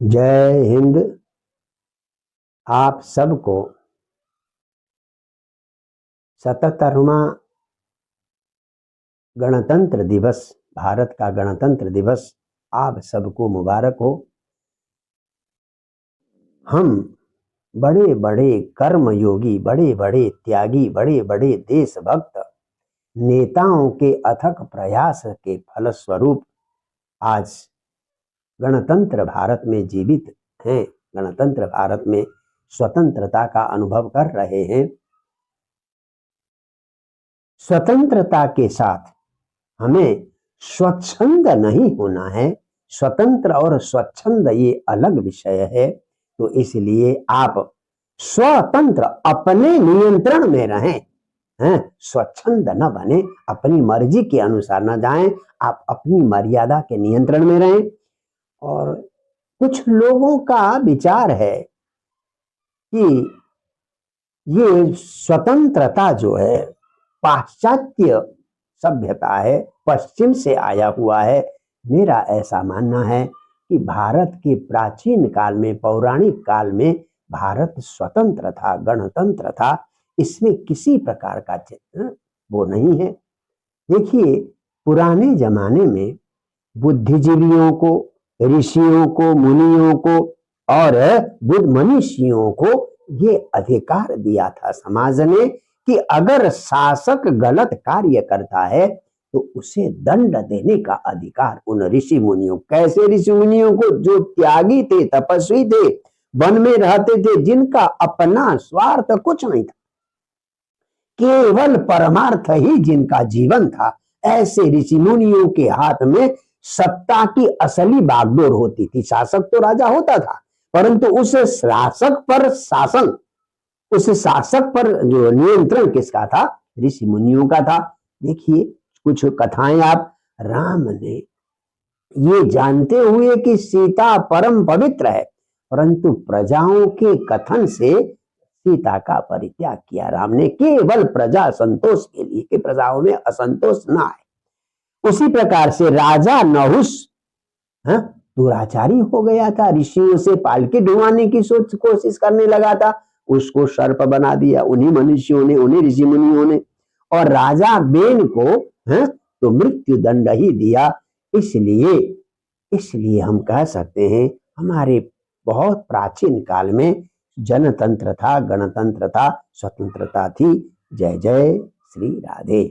जय हिंद। आप सबको 77वां गणतंत्र दिवस, भारत का गणतंत्र दिवस आप सबको मुबारक हो। हम बड़े बड़े कर्मयोगी, बड़े बड़े त्यागी, बड़े बड़े देशभक्त नेताओं के अथक प्रयास के फलस्वरूप आज गणतंत्र भारत में जीवित हैं, गणतंत्र भारत में स्वतंत्रता का अनुभव कर रहे हैं। स्वतंत्रता के साथ हमें स्वच्छंद नहीं होना है। स्वतंत्र और स्वच्छंद ये अलग विषय है। तो इसलिए आप स्वतंत्र अपने नियंत्रण में रहें, स्वच्छंद न बने, अपनी मर्जी के अनुसार न जाएं, आप अपनी मर्यादा के नियंत्रण में रहें। और कुछ लोगों का विचार है कि ये स्वतंत्रता जो है पाश्चात्य सभ्यता है, पश्चिम से आया हुआ है। मेरा ऐसा मानना है कि भारत के प्राचीन काल में, पौराणिक काल में भारत स्वतंत्र था, गणतंत्र था। इसमें किसी प्रकार का वो नहीं है। देखिए, पुराने जमाने में बुद्धिजीवियों को, ऋषियों को, मुनियों को और बुद्ध मनीषियों को ये अधिकार दिया था समाज ने कि अगर शासक गलत कार्य करता है तो उसे दंड देने का अधिकार उन ऋषि मुनियों। कैसे ऋषि मुनियों को? जो त्यागी थे, तपस्वी थे, वन में रहते थे, जिनका अपना स्वार्थ कुछ नहीं था, केवल परमार्थ ही जिनका जीवन था। ऐसे ऋषि मुनियों के हाथ में सत्ता की असली बागडोर होती थी। शासक तो राजा होता था, परंतु उस शासक पर शासन, उस शासक पर जो नियंत्रण किसका था? ऋषि मुनियों का था। देखिए कुछ कथाएं आप, राम ने ये जानते हुए कि सीता परम पवित्र है, परंतु प्रजाओं के कथन से सीता का परित्याग किया राम ने, केवल प्रजा संतोष के लिए, कि प्रजाओं में असंतोष ना आए। उसी प्रकार से राजा नहुष दुराचारी हो गया था, ऋषियों से पालकी ढुवाने की कोशिश करने लगा था, उसको सर्प बना दिया उन्हीं मनुष्यों ने, उन्हीं ऋषि मुनियों ने। और राजा बेन को तो मृत्यु दंड ही दिया। इसलिए हम कह सकते हैं हमारे बहुत प्राचीन काल में जनतंत्र था, गणतंत्र था, स्वतंत्रता थी। जय जय श्री राधे।